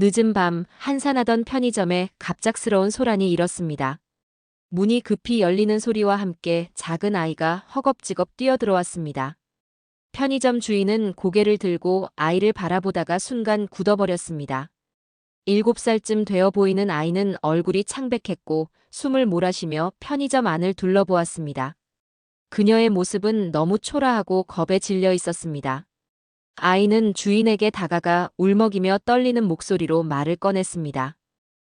늦은 밤 한산하던 편의점에 갑작스러운 소란이 일었습니다. 문이 급히 열리는 소리와 함께 작은 아이가 허겁지겁 뛰어들어왔습니다. 편의점 주인은 고개를 들고 아이를 바라보다가 순간 굳어버렸습니다. 7살쯤 되어 보이는 아이는 얼굴이 창백했고 숨을 몰아쉬며 편의점 안을 둘러보았습니다. 그녀의 모습은 너무 초라하고 겁에 질려 있었습니다. 아이는 주인에게 다가가 울먹이며 떨리는 목소리로 말을 꺼냈습니다.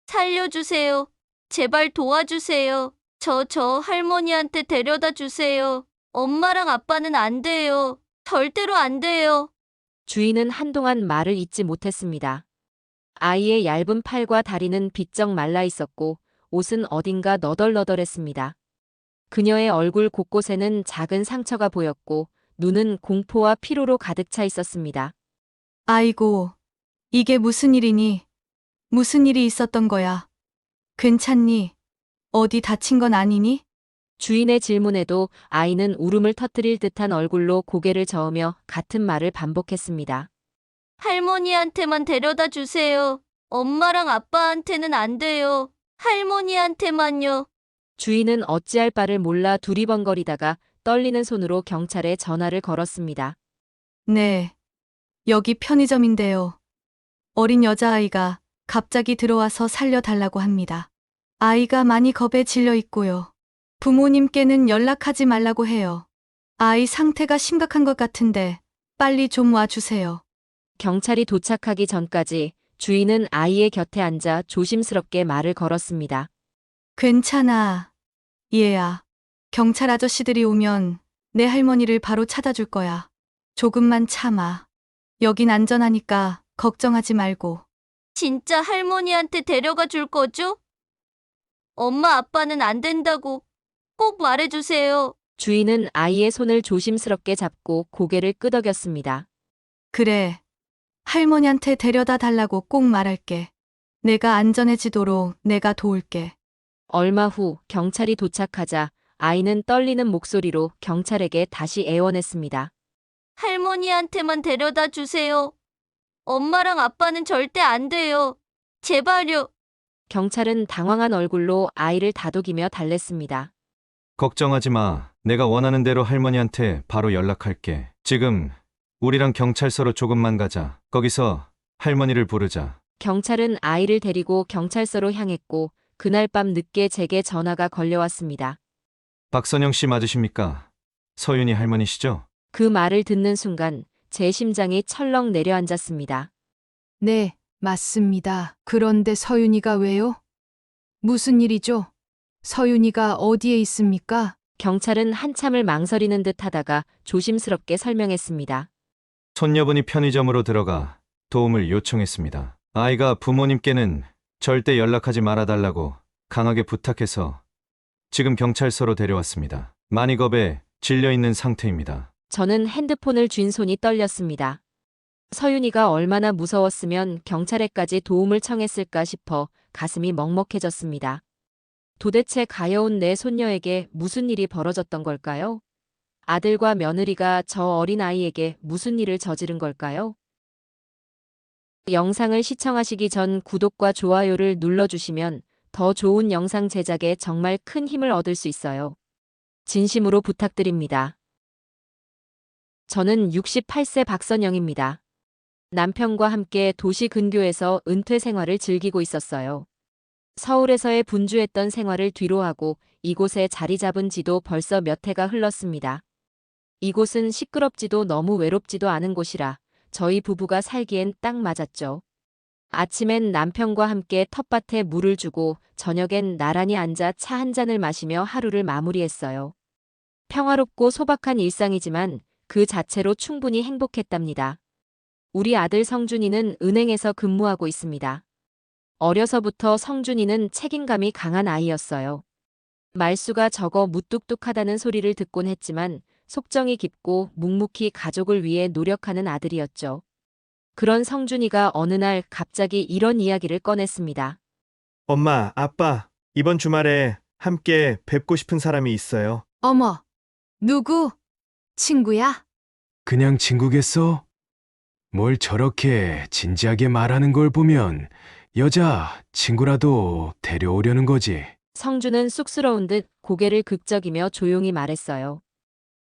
살려주세요. 제발 도와주세요. 저 할머니한테 데려다 주세요. 엄마랑 아빠는 안 돼요. 절대로 안 돼요. 주인은 한동안 말을 잇지 못했습니다. 아이의 얇은 팔과 다리는 비쩍 말라 있었고 옷은 어딘가 너덜너덜했습니다. 그녀의 얼굴 곳곳에는 작은 상처가 보였고 눈은 공포와 피로로 가득 차 있었습니다. 아이고, 이게 무슨 일이니? 무슨 일이 있었던 거야? 괜찮니? 어디 다친 건 아니니? 주인의 질문에도 아이는 울음을 터뜨릴 듯한 얼굴로 고개를 저으며 같은 말을 반복했습니다. 할머니한테만 데려다 주세요. 엄마랑 아빠한테는 안 돼요. 할머니한테만요. 주인은 어찌할 바를 몰라 두리번거리다가 떨리는 손으로 경찰에 전화를 걸었습니다. 네. 여기 편의점인데요. 어린 여자아이가 갑자기 들어와서 살려달라고 합니다. 아이가 많이 겁에 질려 있고요. 부모님께는 연락하지 말라고 해요. 아이 상태가 심각한 것 같은데 빨리 좀 와주세요. 경찰이 도착하기 전까지 주인은 아이의 곁에 앉아 조심스럽게 말을 걸었습니다. 괜찮아. 얘야. 경찰 아저씨들이 오면 내 할머니를 바로 찾아줄 거야. 조금만 참아. 여긴 안전하니까 걱정하지 말고. 진짜 할머니한테 데려가 줄 거죠? 엄마 아빠는 안 된다고 꼭 말해주세요. 주인은 아이의 손을 조심스럽게 잡고 고개를 끄덕였습니다. 그래. 할머니한테 데려다 달라고 꼭 말할게. 내가 안전해지도록 내가 도울게. 얼마 후 경찰이 도착하자 아이는 떨리는 목소리로 경찰에게 다시 애원했습니다. 할머니한테만 데려다 주세요. 엄마랑 아빠는 절대 안 돼요. 제발요. 경찰은 당황한 얼굴로 아이를 다독이며 달랬습니다. 걱정하지 마. 내가 원하는 대로 할머니한테 바로 연락할게. 지금 우리랑 경찰서로 조금만 가자. 거기서 할머니를 부르자. 경찰은 아이를 데리고 경찰서로 향했고 그날 밤 늦게 제게 전화가 걸려왔습니다. 박선영 씨 맞으십니까? 서윤이 할머니시죠? 그 말을 듣는 순간 제 심장이 철렁 내려앉았습니다. 네, 맞습니다. 그런데 서윤이가 왜요? 무슨 일이죠? 서윤이가 어디에 있습니까? 경찰은 한참을 망설이는 듯 하다가 조심스럽게 설명했습니다. 손녀분이 편의점으로 들어가 도움을 요청했습니다. 아이가 부모님께는 절대 연락하지 말아달라고 강하게 부탁해서 지금 경찰서로 데려왔습니다. 많이 겁에 질려 있는 상태입니다. 저는 핸드폰을 쥔 손이 떨렸습니다. 서윤이가 얼마나 무서웠으면 경찰에까지 도움을 청했을까 싶어 가슴이 먹먹해졌습니다. 도대체 가여운 내 손녀에게 무슨 일이 벌어졌던 걸까요? 아들과 며느리가 저 어린아이에게 무슨 일을 저지른 걸까요? 영상을 시청하시기 전 구독과 좋아요를 눌러주시면 더 좋은 영상 제작에 정말 큰 힘을 얻을 수 있어요. 진심으로 부탁드립니다. 저는 68세 박선영입니다. 남편과 함께 도시 근교에서 은퇴 생활을 즐기고 있었어요. 서울에서의 분주했던 생활을 뒤로하고 이곳에 자리 잡은 지도 벌써 몇 해가 흘렀습니다. 이곳은 시끄럽지도 너무 외롭지도 않은 곳이라 저희 부부가 살기엔 딱 맞았죠. 아침엔 남편과 함께 텃밭에 물을 주고 저녁엔 나란히 앉아 차 한 잔을 마시며 하루를 마무리했어요. 평화롭고 소박한 일상이지만 그 자체로 충분히 행복했답니다. 우리 아들 성준이는 은행에서 근무하고 있습니다. 어려서부터 성준이는 책임감이 강한 아이였어요. 말수가 적어 무뚝뚝하다는 소리를 듣곤 했지만 속정이 깊고 묵묵히 가족을 위해 노력하는 아들이었죠. 그런 성준이가 어느 날 갑자기 이런 이야기를 꺼냈습니다. 엄마, 아빠, 이번 주말에 함께 뵙고 싶은 사람이 있어요. 어머, 누구? 친구야? 그냥 친구겠어? 뭘 저렇게 진지하게 말하는 걸 보면 여자 친구라도 데려오려는 거지. 성주는 쑥스러운 듯 고개를 극적이며 조용히 말했어요.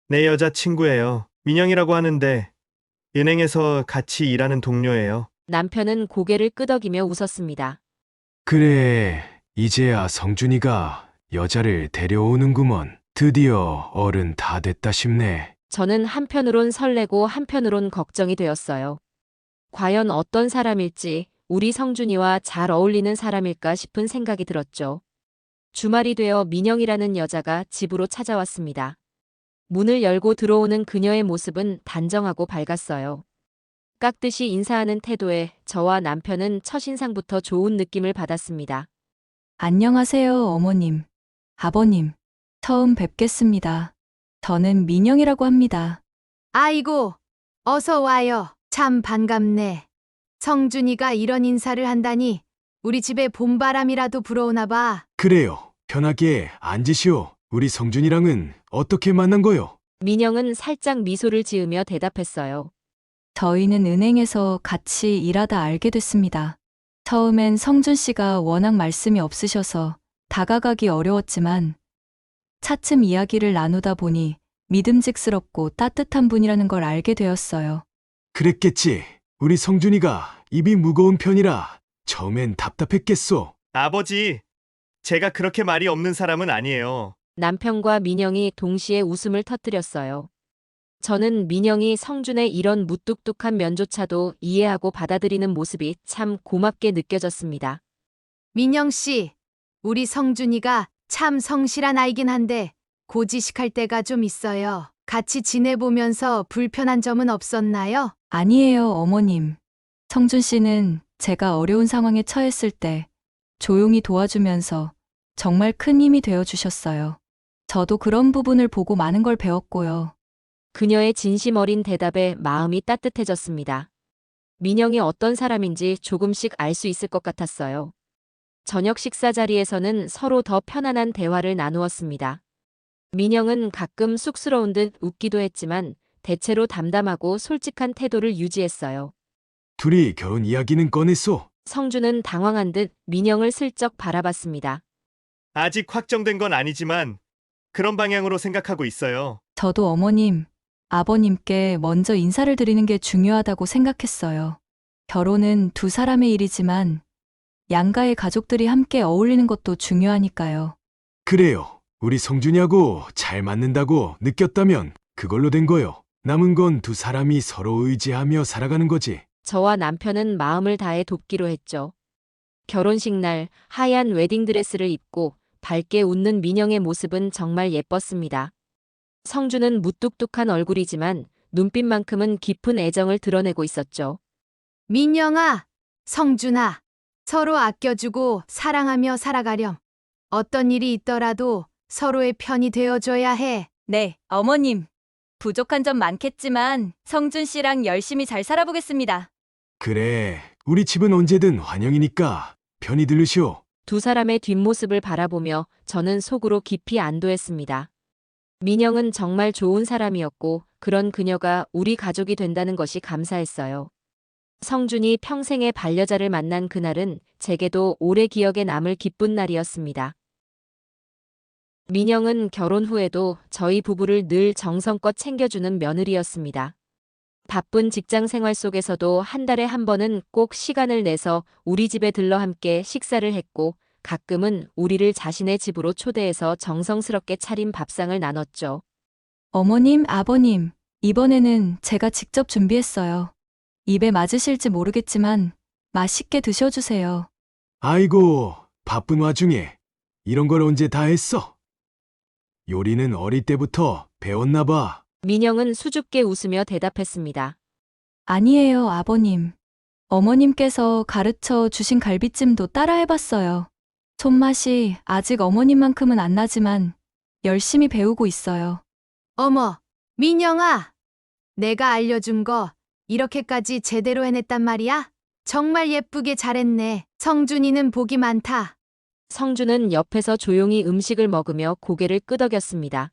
내 여자 친구예요. 민영이라고 하는데 은행에서 같이 일하는 동료예요. 남편은 고개를 끄덕이며 웃었습니다. 그래, 이제야 성준이가 여자를 데려오는구먼. 드디어 어른 다 됐다 싶네. 저는 한편으론 설레고 한편으론 걱정이 되었어요. 과연 어떤 사람일지, 우리 성준이와 잘 어울리는 사람일까 싶은 생각이 들었죠. 주말이 되어 민영이라는 여자가 집으로 찾아왔습니다. 문을 열고 들어오는 그녀의 모습은 단정하고 밝았어요. 깍듯이 인사하는 태도에 저와 남편은 첫인상부터 좋은 느낌을 받았습니다. 안녕하세요, 어머님. 아버님. 처음 뵙겠습니다. 저는 민영이라고 합니다. 아이고, 어서 와요. 참 반갑네. 성준이가 이런 인사를 한다니 우리 집에 봄바람이라도 불어오나 봐. 그래요. 편하게 앉으시오. 우리 성준이랑은 어떻게 만난 거요? 민영은 살짝 미소를 지으며 대답했어요. 저희는 은행에서 같이 일하다 알게 됐습니다. 처음엔 성준 씨가 워낙 말씀이 없으셔서 다가가기 어려웠지만 차츰 이야기를 나누다 보니 믿음직스럽고 따뜻한 분이라는 걸 알게 되었어요. 그랬겠지. 우리 성준이가 입이 무거운 편이라 처음엔 답답했겠소. 아버지, 제가 그렇게 말이 없는 사람은 아니에요. 남편과 민영이 동시에 웃음을 터뜨렸어요. 저는 민영이 성준의 이런 무뚝뚝한 면조차도 이해하고 받아들이는 모습이 참 고맙게 느껴졌습니다. 민영 씨, 우리 성준이가 참 성실한 아이긴 한데 고지식할 때가 좀 있어요. 같이 지내보면서 불편한 점은 없었나요? 아니에요, 어머님. 성준 씨는 제가 어려운 상황에 처했을 때 조용히 도와주면서 정말 큰 힘이 되어 주셨어요. 저도 그런 부분을 보고 많은 걸 배웠고요. 그녀의 진심 어린 대답에 마음이 따뜻해졌습니다. 민영이 어떤 사람인지 조금씩 알 수 있을 것 같았어요. 저녁 식사 자리에서는 서로 더 편안한 대화를 나누었습니다. 민영은 가끔 쑥스러운 듯 웃기도 했지만 대체로 담담하고 솔직한 태도를 유지했어요. 둘이 결혼 이야기는 꺼냈소? 성주는 당황한 듯 민영을 슬쩍 바라봤습니다. 아직 확정된 건 아니지만 그런 방향으로 생각하고 있어요. 저도 어머님, 아버님께 먼저 인사를 드리는 게 중요하다고 생각했어요. 결혼은 두 사람의 일이지만 양가의 가족들이 함께 어울리는 것도 중요하니까요. 그래요. 우리 성준이하고 잘 맞는다고 느꼈다면 그걸로 된 거요. 남은 건 두 사람이 서로 의지하며 살아가는 거지. 저와 남편은 마음을 다해 돕기로 했죠. 결혼식 날 하얀 웨딩드레스를 입고 밝게 웃는 민영의 모습은 정말 예뻤습니다. 성주는 무뚝뚝한 얼굴이지만 눈빛만큼은 깊은 애정을 드러내고 있었죠. 민영아, 성준아, 서로 아껴주고 사랑하며 살아가렴. 어떤 일이 있더라도 서로의 편이 되어줘야 해. 네, 어머님. 부족한 점 많겠지만 성준 씨랑 열심히 잘 살아보겠습니다. 그래, 우리 집은 언제든 환영이니까 편히 들으시오. 두 사람의 뒷모습을 바라보며 저는 속으로 깊이 안도했습니다. 민영은 정말 좋은 사람이었고 그런 그녀가 우리 가족이 된다는 것이 감사했어요. 성준이 평생의 반려자를 만난 그날은 제게도 오래 기억에 남을 기쁜 날이었습니다. 민영은 결혼 후에도 저희 부부를 늘 정성껏 챙겨주는 며느리였습니다. 바쁜 직장 생활 속에서도 한 달에 한 번은 꼭 시간을 내서 우리 집에 들러 함께 식사를 했고 가끔은 우리를 자신의 집으로 초대해서 정성스럽게 차린 밥상을 나눴죠. 어머님, 아버님, 이번에는 제가 직접 준비했어요. 입에 맞으실지 모르겠지만 맛있게 드셔주세요. 아이고, 바쁜 와중에 이런 걸 언제 다 했어? 요리는 어릴 때부터 배웠나 봐. 민영은 수줍게 웃으며 대답했습니다. 아니에요, 아버님. 어머님께서 가르쳐 주신 갈비찜도 따라해봤어요. 손맛이 아직 어머님만큼은 안 나지만 열심히 배우고 있어요. 어머, 민영아, 내가 알려준 거 이렇게까지 제대로 해냈단 말이야? 정말 예쁘게 잘했네. 성준이는 복이 많다. 성주는 옆에서 조용히 음식을 먹으며 고개를 끄덕였습니다.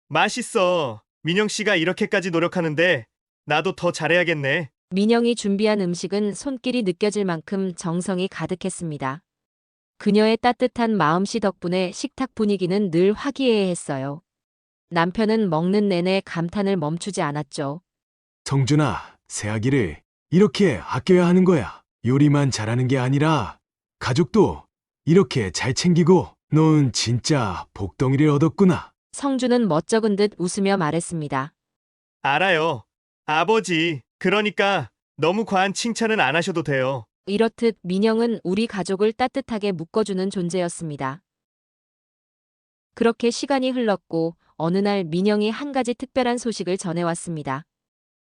맛있어. 민영 씨가 이렇게까지 노력하는데 나도 더 잘해야겠네. 민영이 준비한 음식은 손길이 느껴질 만큼 정성이 가득했습니다. 그녀의 따뜻한 마음씨 덕분에 식탁 분위기는 늘 화기애애했어요. 남편은 먹는 내내 감탄을 멈추지 않았죠. 성준아, 새아기를 이렇게 아껴야 하는 거야. 요리만 잘하는 게 아니라 가족도 이렇게 잘 챙기고 넌 진짜 복덩이를 얻었구나. 성주는 멋쩍은 듯 웃으며 말했습니다. 알아요. 아버지, 그러니까 너무 과한 칭찬은 안 하셔도 돼요. 이렇듯 민영은 우리 가족을 따뜻하게 묶어주는 존재였습니다. 그렇게 시간이 흘렀고 어느 날 민영이 한 가지 특별한 소식을 전해왔습니다.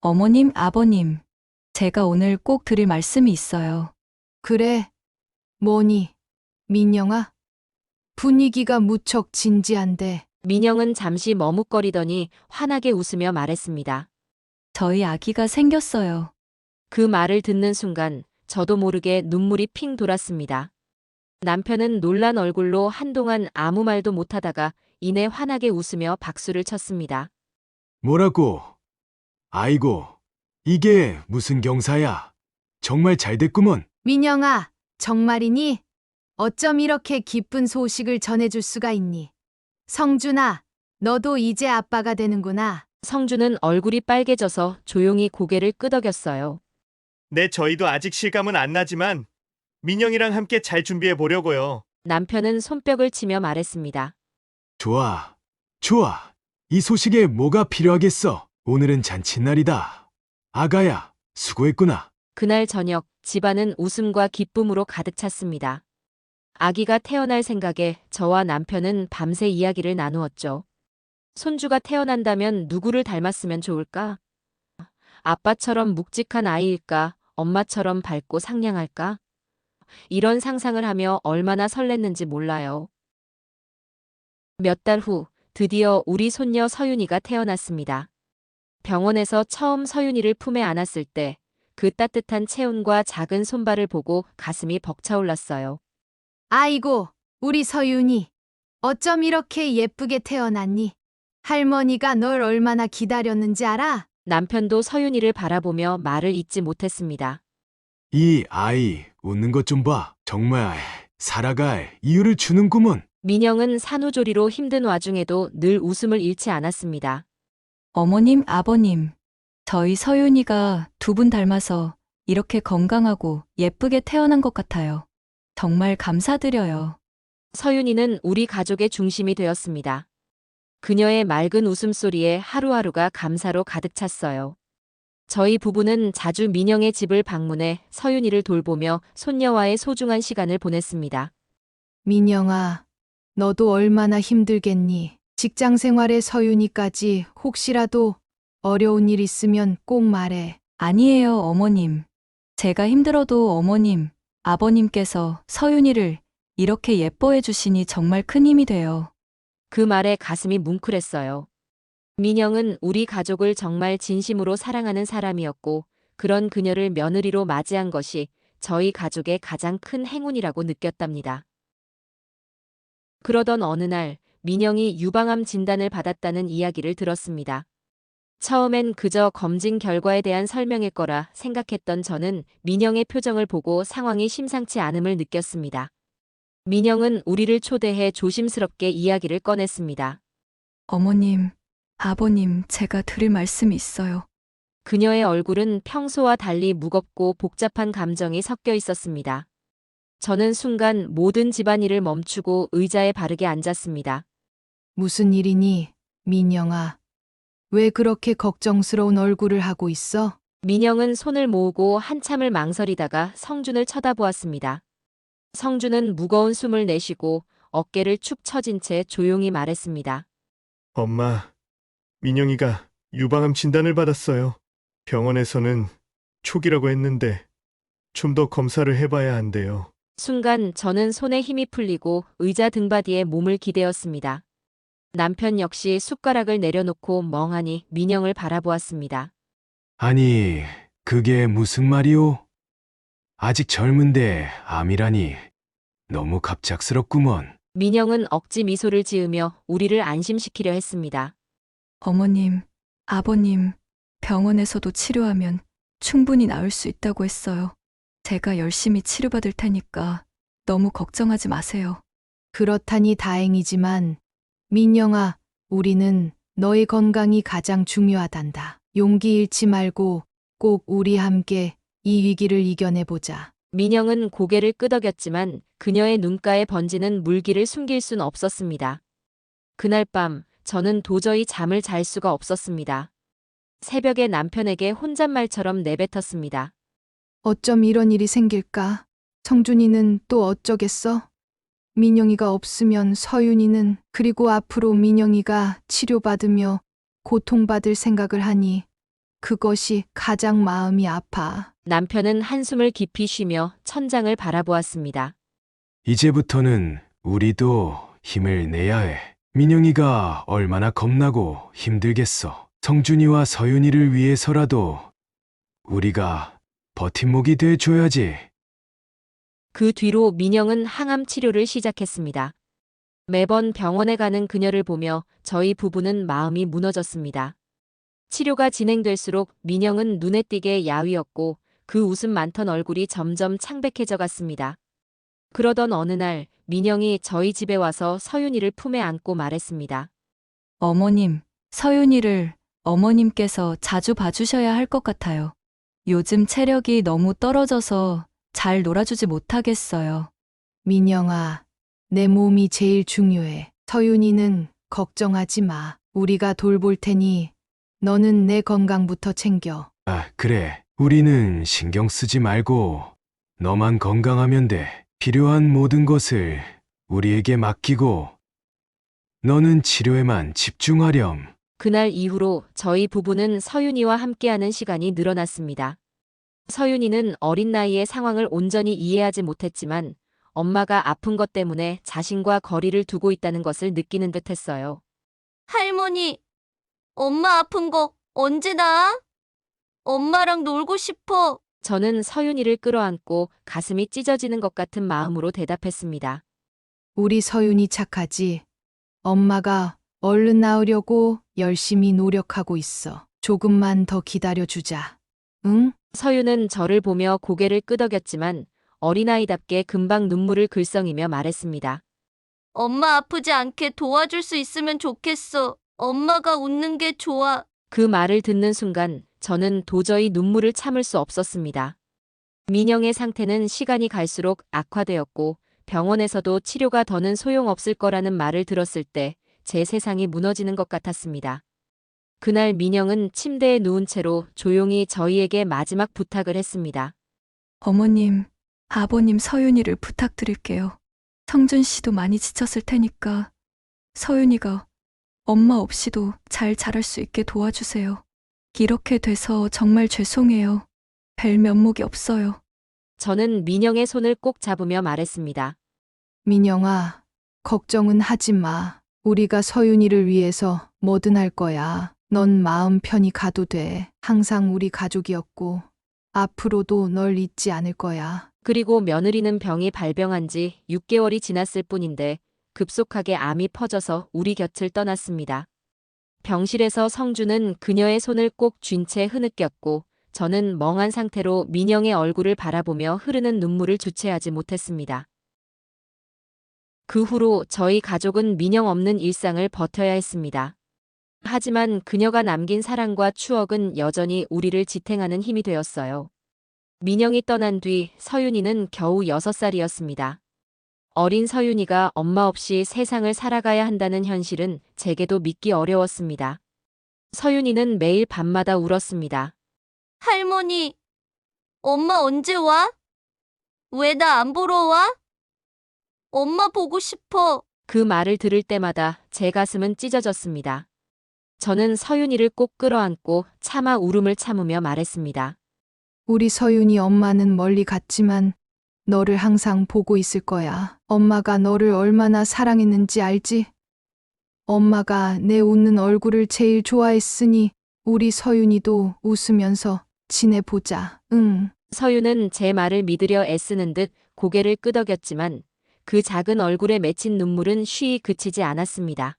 어머님, 아버님, 제가 오늘 꼭 드릴 말씀이 있어요. 그래. 뭐니? 민영아? 분위기가 무척 진지한데. 민영은 잠시 머뭇거리더니 환하게 웃으며 말했습니다. 저희 아기가 생겼어요. 그 말을 듣는 순간 저도 모르게 눈물이 핑 돌았습니다. 남편은 놀란 얼굴로 한동안 아무 말도 못하다가 이내 환하게 웃으며 박수를 쳤습니다. 뭐라고? 아이고, 이게 무슨 경사야. 정말 잘 됐구먼. 민영아, 정말이니? 어쩜 이렇게 기쁜 소식을 전해줄 수가 있니? 성준아, 너도 이제 아빠가 되는구나. 성주는 얼굴이 빨개져서 조용히 고개를 끄덕였어요. 네, 저희도 아직 실감은 안 나지만 민영이랑 함께 잘 준비해 보려고요. 남편은 손뼉을 치며 말했습니다. 좋아, 좋아. 이 소식에 뭐가 필요하겠어. 오늘은 잔칫날이다. 아가야, 수고했구나. 그날 저녁 집안은 웃음과 기쁨으로 가득 찼습니다. 아기가 태어날 생각에 저와 남편은 밤새 이야기를 나누었죠. 손주가 태어난다면 누구를 닮았으면 좋을까? 아빠처럼 묵직한 아이일까? 엄마처럼 밝고 상냥할까? 이런 상상을 하며 얼마나 설렜는지 몰라요. 몇 달 후 드디어 우리 손녀 서윤이가 태어났습니다. 병원에서 처음 서윤이를 품에 안았을 때 그 따뜻한 체온과 작은 손발을 보고 가슴이 벅차올랐어요. 아이고, 우리 서윤이. 어쩜 이렇게 예쁘게 태어났니? 할머니가 널 얼마나 기다렸는지 알아? 남편도 서윤이를 바라보며 말을 잇지 못했습니다. 이 아이 웃는 것 좀 봐. 정말 살아갈 이유를 주는구먼. 민영은 산후조리로 힘든 와중에도 늘 웃음을 잃지 않았습니다. 어머님, 아버님, 저희 서윤이가 두 분 닮아서 이렇게 건강하고 예쁘게 태어난 것 같아요. 정말 감사드려요. 서윤이는 우리 가족의 중심이 되었습니다. 그녀의 맑은 웃음소리에 하루하루가 감사로 가득 찼어요. 저희 부부는 자주 민영의 집을 방문해 서윤이를 돌보며 손녀와의 소중한 시간을 보냈습니다. 민영아, 너도 얼마나 힘들겠니? 직장 생활에 서윤이까지 혹시라도 어려운 일 있으면 꼭 말해. 아니에요, 어머님. 제가 힘들어도 어머님, 아버님께서 서윤이를 이렇게 예뻐해 주시니 정말 큰 힘이 돼요. 그 말에 가슴이 뭉클했어요. 민영은 우리 가족을 정말 진심으로 사랑하는 사람이었고 그런 그녀를 며느리로 맞이한 것이 저희 가족의 가장 큰 행운이라고 느꼈답니다. 그러던 어느 날 민영이 유방암 진단을 받았다는 이야기를 들었습니다. 처음엔 그저 검진 결과에 대한 설명일 거라 생각했던 저는 민영의 표정을 보고 상황이 심상치 않음을 느꼈습니다. 민영은 우리를 초대해 조심스럽게 이야기를 꺼냈습니다. 어머님, 아버님, 제가 드릴 말씀이 있어요. 그녀의 얼굴은 평소와 달리 무겁고 복잡한 감정이 섞여 있었습니다. 저는 순간 모든 집안일을 멈추고 의자에 바르게 앉았습니다. 무슨 일이니, 민영아? 왜 그렇게 걱정스러운 얼굴을 하고 있어? 민영은 손을 모으고 한참을 망설이다가 성준을 쳐다보았습니다. 성준은 무거운 숨을 내쉬고 어깨를 축 처진 채 조용히 말했습니다. 엄마, 민영이가 유방암 진단을 받았어요. 병원에서는 초기라고 했는데 좀 더 검사를 해봐야 한대요. 순간 저는 손에 힘이 풀리고 의자 등받이에 몸을 기대었습니다. 남편 역시 숟가락을 내려놓고 멍하니 민영을 바라보았습니다. 아니, 그게 무슨 말이오? 아직 젊은데 암이라니 너무 갑작스럽구먼. 민영은 억지 미소를 지으며 우리를 안심시키려 했습니다. 어머님, 아버님, 병원에서도 치료하면 충분히 나을 수 있다고 했어요. 제가 열심히 치료받을 테니까 너무 걱정하지 마세요. 그렇다니 다행이지만 민영아, 우리는 너의 건강이 가장 중요하단다. 용기 잃지 말고 꼭 우리 함께 이 위기를 이겨내보자. 민영은 고개를 끄덕였지만 그녀의 눈가에 번지는 물기를 숨길 순 없었습니다. 그날 밤 저는 도저히 잠을 잘 수가 없었습니다. 새벽에 남편에게 혼잣말처럼 내뱉었습니다. 어쩜 이런 일이 생길까? 성준이는 또 어쩌겠어? 민영이가 없으면 서윤이는, 그리고 앞으로 민영이가 치료받으며 고통받을 생각을 하니 그것이 가장 마음이 아파. 남편은 한숨을 깊이 쉬며 천장을 바라보았습니다. 이제부터는 우리도 힘을 내야 해. 민영이가 얼마나 겁나고 힘들겠어. 성준이와 서윤이를 위해서라도 우리가 버팀목이 돼줘야지. 그 뒤로 민영은 항암 치료를 시작했습니다. 매번 병원에 가는 그녀를 보며 저희 부부는 마음이 무너졌습니다. 치료가 진행될수록 민영은 눈에 띄게 야위었고 그 웃음 많던 얼굴이 점점 창백해져 갔습니다. 그러던 어느 날 민영이 저희 집에 와서 서윤이를 품에 안고 말했습니다. 어머님, 서윤이를 어머님께서 자주 봐주셔야 할 것 같아요. 요즘 체력이 너무 떨어져서 잘 놀아주지 못하겠어요. 민영아, 내 몸이 제일 중요해. 서윤이는 걱정하지 마. 우리가 돌볼 테니 너는 내 건강부터 챙겨. 아, 그래. 우리는 신경 쓰지 말고 너만 건강하면 돼. 필요한 모든 것을 우리에게 맡기고 너는 치료에만 집중하렴. 그날 이후로 저희 부부는 서윤이와 함께하는 시간이 늘어났습니다. 서윤이는 어린 나이에 상황을 온전히 이해하지 못했지만 엄마가 아픈 것 때문에 자신과 거리를 두고 있다는 것을 느끼는 듯했어요. 할머니, 엄마 아픈 거 언제 나아? 엄마랑 놀고 싶어. 저는 서윤이를 끌어안고 가슴이 찢어지는 것 같은 마음으로 대답했습니다. 우리 서윤이 착하지? 엄마가 얼른 나으려고 열심히 노력하고 있어. 조금만 더 기다려주자. 응? 서윤은 저를 보며 고개를 끄덕였지만 어린아이답게 금방 눈물을 글썽이며 말했습니다. 엄마 아프지 않게 도와줄 수 있으면 좋겠어. 엄마가 웃는 게 좋아. 그 말을 듣는 순간 저는 도저히 눈물을 참을 수 없었습니다. 민영의 상태는 시간이 갈수록 악화되었고 병원에서도 치료가 더는 소용없을 거라는 말을 들었을 때 제 세상이 무너지는 것 같았습니다. 그날 민영은 침대에 누운 채로 조용히 저희에게 마지막 부탁을 했습니다. 어머님, 아버님 서윤이를 부탁드릴게요. 성준 씨도 많이 지쳤을 테니까 서윤이가 엄마 없이도 잘 자랄 수 있게 도와주세요. 이렇게 돼서 정말 죄송해요. 뵐 면목이 없어요. 저는 민영의 손을 꼭 잡으며 말했습니다. 민영아, 걱정은 하지 마. 우리가 서윤이를 위해서 뭐든 할 거야. 넌 마음 편히 가도 돼. 항상 우리 가족이었고 앞으로도 널 잊지 않을 거야. 그리고 며느리는 병이 발병한 지 6개월이 지났을 뿐인데 급속하게 암이 퍼져서 우리 곁을 떠났습니다. 병실에서 성주는 그녀의 손을 꼭 쥔 채 흐느꼈고 저는 멍한 상태로 민영의 얼굴을 바라보며 흐르는 눈물을 주체하지 못했습니다. 그 후로 저희 가족은 민영 없는 일상을 버텨야 했습니다. 하지만 그녀가 남긴 사랑과 추억은 여전히 우리를 지탱하는 힘이 되었어요. 민영이 떠난 뒤 서윤이는 겨우 6살이었습니다. 어린 서윤이가 엄마 없이 세상을 살아가야 한다는 현실은 제게도 믿기 어려웠습니다. 서윤이는 매일 밤마다 울었습니다. 할머니, 엄마 언제 와? 왜 나 안 보러 와? 엄마 보고 싶어. 그 말을 들을 때마다 제 가슴은 찢어졌습니다. 저는 서윤이를 꼭 끌어안고 차마 울음을 참으며 말했습니다. 우리 서윤이 엄마는 멀리 갔지만 너를 항상 보고 있을 거야. 엄마가 너를 얼마나 사랑했는지 알지? 엄마가 내 웃는 얼굴을 제일 좋아했으니 우리 서윤이도 웃으면서 지내보자. 응. 서윤은 제 말을 믿으려 애쓰는 듯 고개를 끄덕였지만 그 작은 얼굴에 맺힌 눈물은 쉬이 그치지 않았습니다.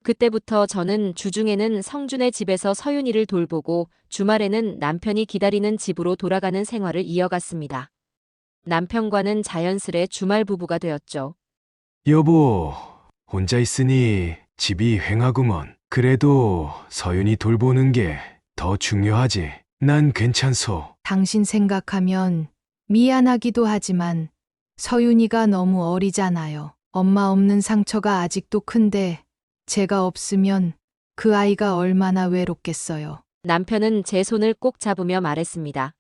그때부터 저는 주중에는 성준의 집에서 서윤이를 돌보고 주말에는 남편이 기다리는 집으로 돌아가는 생활을 이어갔습니다. 남편과는 자연스레 주말 부부가 되었죠. 여보, 혼자 있으니 집이 휑하구먼. 그래도 서윤이 돌보는 게 더 중요하지. 난 괜찮소. 당신 생각하면 미안하기도 하지만 서윤이가 너무 어리잖아요. 엄마 없는 상처가 아직도 큰데 제가 없으면 그 아이가 얼마나 외롭겠어요. 남편은 제 손을 꼭 잡으며 말했습니다.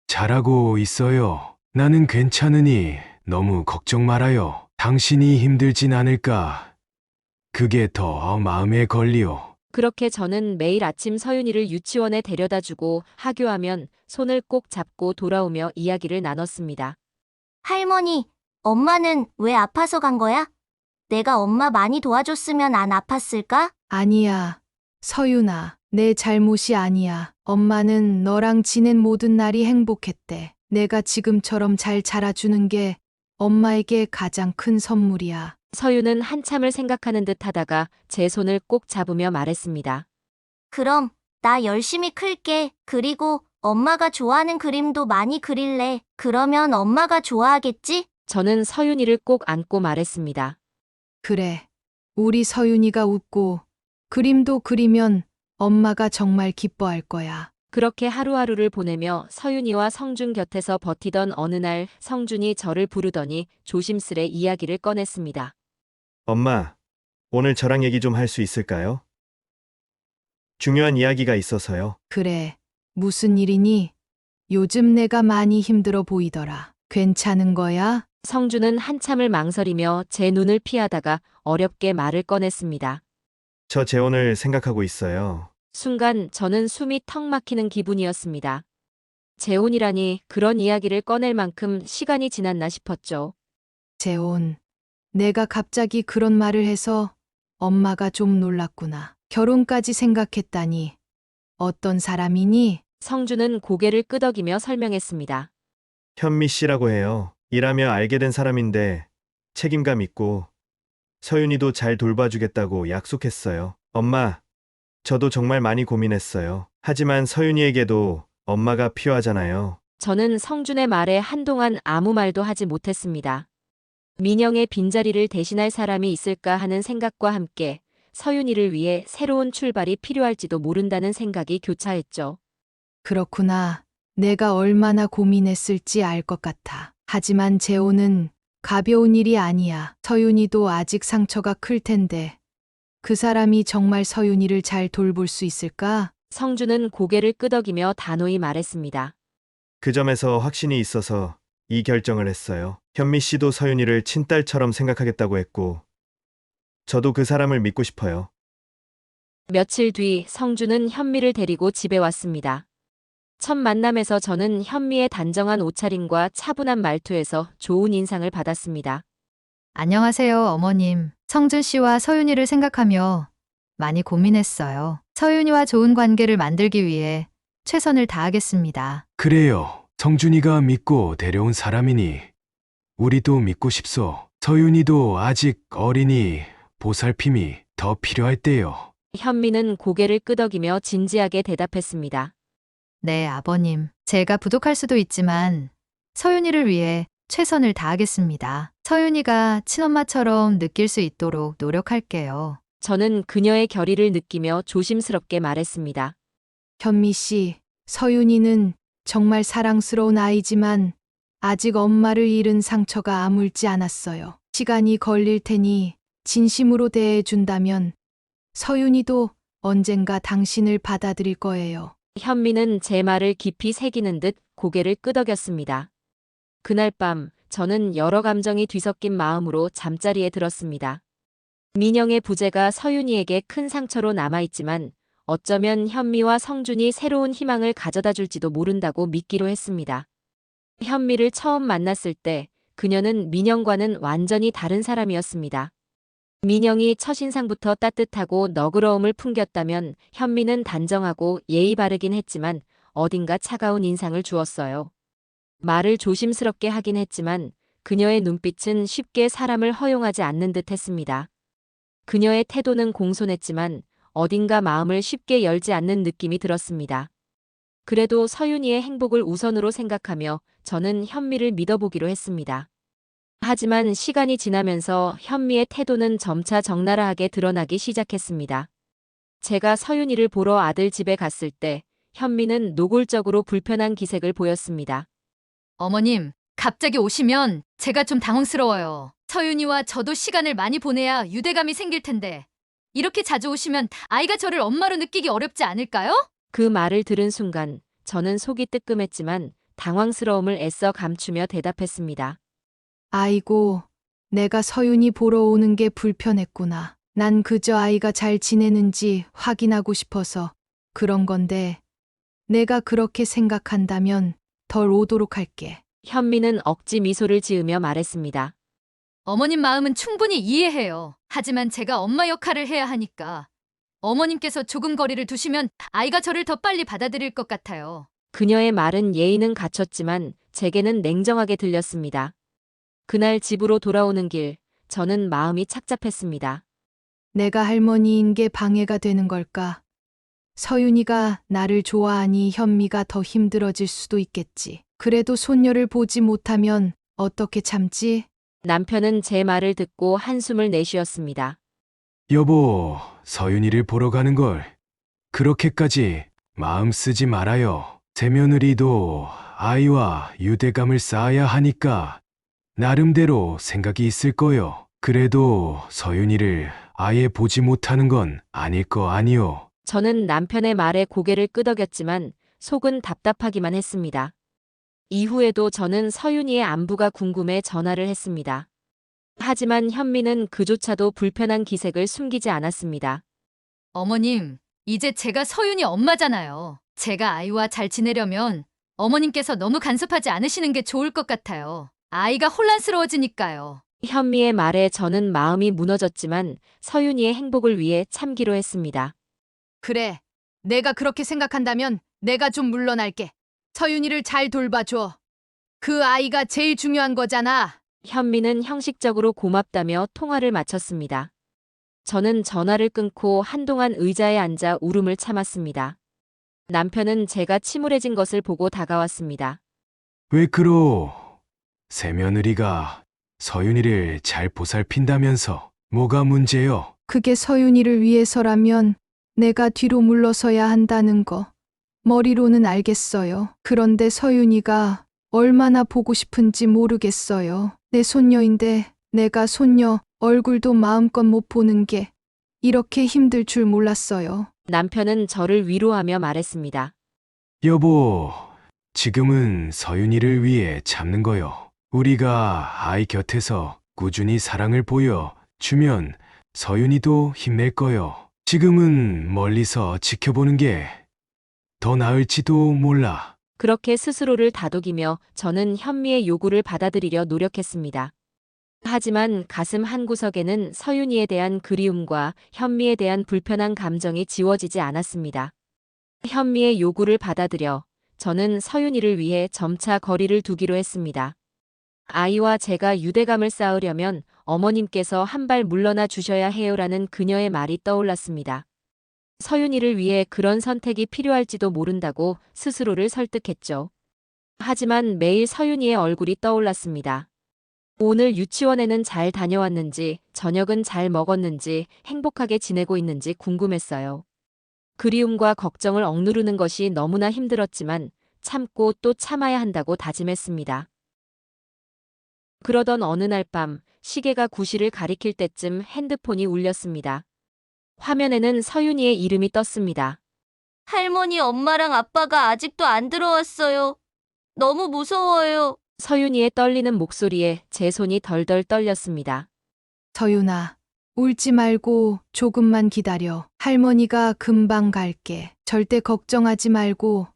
잘하고 있어요. 나는 괜찮으니 너무 걱정 말아요. 당신이 힘들진 않을까. 그게 더 마음에 걸리오. 그렇게 저는 매일 아침 서윤이를 유치원에 데려다주고 하교하면 손을 꼭 잡고 돌아오며 이야기를 나눴습니다. 할머니, 엄마는 왜 아파서 간 거야? 내가 엄마 많이 도와줬으면 안 아팠을까? 아니야, 서윤아, 내 잘못이 아니야. 엄마는 너랑 지낸 모든 날이 행복했대. 내가 지금처럼 잘 자라주는 게 엄마에게 가장 큰 선물이야. 서윤은 한참을 생각하는 듯 하다가 제 손을 꼭 잡으며 말했습니다. 그럼 나 열심히 클게. 그리고 엄마가 좋아하는 그림도 많이 그릴래. 그러면 엄마가 좋아하겠지? 저는 서윤이를 꼭 안고 말했습니다. 그래, 우리 서윤이가 웃고 그림도 그리면 엄마가 정말 기뻐할 거야. 그렇게 하루하루를 보내며 서윤이와 성준 곁에서 버티던 어느 날 성준이 저를 부르더니 조심스레 이야기를 꺼냈습니다. 엄마, 오늘 저랑 얘기 좀 할 수 있을까요? 중요한 이야기가 있어서요. 그래, 무슨 일이니? 요즘 내가 많이 힘들어 보이더라. 괜찮은 거야? 성준은 한참을 망설이며 제 눈을 피하다가 어렵게 말을 꺼냈습니다. 저 재혼을 생각하고 있어요. 순간 저는 숨이 턱 막히는 기분이었습니다. 재혼이라니 그런 이야기를 꺼낼 만큼 시간이 지났나 싶었죠. 재혼. 내가 갑자기 그런 말을 해서 엄마가 좀 놀랐구나. 결혼까지 생각했다니. 어떤 사람이니? 성준은 고개를 끄덕이며 설명했습니다. 현미 씨라고 해요. 일하며 알게 된 사람인데 책임감 있고 서윤이도 잘 돌봐주겠다고 약속했어요. 엄마, 저도 정말 많이 고민했어요. 하지만 서윤이에게도 엄마가 필요하잖아요. 저는 성준의 말에 한동안 아무 말도 하지 못했습니다. 민영의 빈자리를 대신할 사람이 있을까 하는 생각과 함께 서윤이를 위해 새로운 출발이 필요할지도 모른다는 생각이 교차했죠. 그렇구나. 내가 얼마나 고민했을지 알 것 같아. 하지만 재혼은 가벼운 일이 아니야. 서윤이도 아직 상처가 클 텐데. 그 사람이 정말 서윤이를 잘 돌볼 수 있을까? 성준은 고개를 끄덕이며 단호히 말했습니다. 그 점에서 확신이 있어서 이 결정을 했어요. 현미 씨도 서윤이를 친딸처럼 생각하겠다고 했고, 저도 그 사람을 믿고 싶어요. 며칠 뒤 성준은 현미를 데리고 집에 왔습니다. 첫 만남에서 저는 현미의 단정한 옷차림과 차분한 말투에서 좋은 인상을 받았습니다. 안녕하세요, 어머님. 성준 씨와 서윤이를 생각하며 많이 고민했어요. 서윤이와 좋은 관계를 만들기 위해 최선을 다하겠습니다. 그래요. 성준이가 믿고 데려온 사람이니 우리도 믿고 싶소. 서윤이도 아직 어리니 보살핌이 더 필요할 때요. 현미는 고개를 끄덕이며 진지하게 대답했습니다. 네, 아버님. 제가 부족할 수도 있지만 서윤이를 위해 최선을 다하겠습니다. 서윤이가 친엄마처럼 느낄 수 있도록 노력할게요. 저는 그녀의 결의를 느끼며 조심스럽게 말했습니다. 현미 씨, 서윤이는 정말 사랑스러운 아이지만 아직 엄마를 잃은 상처가 아물지 않았어요. 시간이 걸릴 테니 진심으로 대해준다면 서윤이도 언젠가 당신을 받아들일 거예요. 현미는 제 말을 깊이 새기는 듯 고개를 끄덕였습니다. 그날 밤 저는 여러 감정이 뒤섞인 마음으로 잠자리에 들었습니다. 민영의 부재가 서윤이에게 큰 상처로 남아있지만 어쩌면 현미와 성준이 새로운 희망을 가져다 줄지도 모른다고 믿기로 했습니다. 현미를 처음 만났을 때 그녀는 민영과는 완전히 다른 사람이었습니다. 민영이 첫인상부터 따뜻하고 너그러움을 풍겼다면 현미는 단정하고 예의 바르긴 했지만 어딘가 차가운 인상을 주었어요. 말을 조심스럽게 하긴 했지만 그녀의 눈빛은 쉽게 사람을 허용하지 않는 듯 했습니다. 그녀의 태도는 공손했지만 어딘가 마음을 쉽게 열지 않는 느낌이 들었습니다. 그래도 서윤이의 행복을 우선으로 생각하며 저는 현미를 믿어보기로 했습니다. 하지만 시간이 지나면서 현미의 태도는 점차 적나라하게 드러나기 시작했습니다. 제가 서윤이를 보러 아들 집에 갔을 때 현미는 노골적으로 불편한 기색을 보였습니다. 어머님, 갑자기 오시면 제가 좀 당황스러워요. 서윤이와 저도 시간을 많이 보내야 유대감이 생길 텐데 이렇게 자주 오시면 아이가 저를 엄마로 느끼기 어렵지 않을까요? 그 말을 들은 순간 저는 속이 뜨끔했지만 당황스러움을 애써 감추며 대답했습니다. 아이고, 내가 서윤이 보러 오는 게 불편했구나. 난 그저 아이가 잘 지내는지 확인하고 싶어서 그런 건데, 내가 그렇게 생각한다면 덜 오도록 할게. 현미는 억지 미소를 지으며 말했습니다. 어머님 마음은 충분히 이해해요. 하지만 제가 엄마 역할을 해야 하니까 어머님께서 조금 거리를 두시면 아이가 저를 더 빨리 받아들일 것 같아요. 그녀의 말은 예의는 갖췄지만 제게는 냉정하게 들렸습니다. 그날 집으로 돌아오는 길, 저는 마음이 착잡했습니다. 내가 할머니인 게 방해가 되는 걸까? 서윤이가 나를 좋아하니 현미가 더 힘들어질 수도 있겠지. 그래도 손녀를 보지 못하면 어떻게 참지? 남편은 제 말을 듣고 한숨을 내쉬었습니다. 여보, 서윤이를 보러 가는 걸 그렇게까지 마음 쓰지 말아요. 새며느리도 아이와 유대감을 쌓아야 하니까 나름대로 생각이 있을 거요. 그래도 서윤이를 아예 보지 못하는 건 아닐 거 아니요. 저는 남편의 말에 고개를 끄덕였지만 속은 답답하기만 했습니다. 이후에도 저는 서윤이의 안부가 궁금해 전화를 했습니다. 하지만 현미는 그조차도 불편한 기색을 숨기지 않았습니다. 어머님, 이제 제가 서윤이 엄마잖아요. 제가 아이와 잘 지내려면 어머님께서 너무 간섭하지 않으시는 게 좋을 것 같아요. 아이가 혼란스러워지니까요. 현미의 말에 저는 마음이 무너졌지만 서윤이의 행복을 위해 참기로 했습니다. 그래, 내가 그렇게 생각한다면 내가 좀 물러날게. 서윤이를 잘 돌봐줘. 그 아이가 제일 중요한 거잖아. 현미는 형식적으로 고맙다며 통화를 마쳤습니다. 저는 전화를 끊고 한동안 의자에 앉아 울음을 참았습니다. 남편은 제가 침울해진 것을 보고 다가왔습니다. 왜 그러? 새며느리가 서윤이를 잘 보살핀다면서 뭐가 문제요? 그게 서윤이를 위해서라면 내가 뒤로 물러서야 한다는 거 머리로는 알겠어요. 그런데 서윤이가 얼마나 보고 싶은지 모르겠어요. 내 손녀인데 내가 손녀 얼굴도 마음껏 못 보는 게 이렇게 힘들 줄 몰랐어요. 남편은 저를 위로하며 말했습니다. 여보, 지금은 서윤이를 위해 참는 거요. 우리가 아이 곁에서 꾸준히 사랑을 보여 주면 서윤이도 힘낼 거요. 지금은 멀리서 지켜보는 게 더 나을지도 몰라. 그렇게 스스로를 다독이며 저는 현미의 요구를 받아들이려 노력했습니다. 하지만 가슴 한구석에는 서윤이에 대한 그리움과 현미에 대한 불편한 감정이 지워지지 않았습니다. 현미의 요구를 받아들여 저는 서윤이를 위해 점차 거리를 두기로 했습니다. 아이와 제가 유대감을 쌓으려면 어머님께서 한 발 물러나 주셔야 해요라는 그녀의 말이 떠올랐습니다. 서윤이를 위해 그런 선택이 필요할지도 모른다고 스스로를 설득했죠. 하지만 매일 서윤이의 얼굴이 떠올랐습니다. 오늘 유치원에는 잘 다녀왔는지, 저녁은 잘 먹었는지, 행복하게 지내고 있는지 궁금했어요. 그리움과 걱정을 억누르는 것이 너무나 힘들었지만 참고 또 참아야 한다고 다짐했습니다. 그러던 어느 날 밤 시계가 9시를 가리킬 때쯤 핸드폰이 울렸습니다. 화면에는 서윤이의 이름이 떴습니다. 할머니, 엄마랑 아빠가 아직도 안 들어왔어요. 너무 무서워요. 서윤이의 떨리는 목소리에 제 손이 덜덜 떨렸습니다. 서윤아, 울지 말고 조금만 기다려. 할머니가 금방 갈게. 절대 걱정하지 말고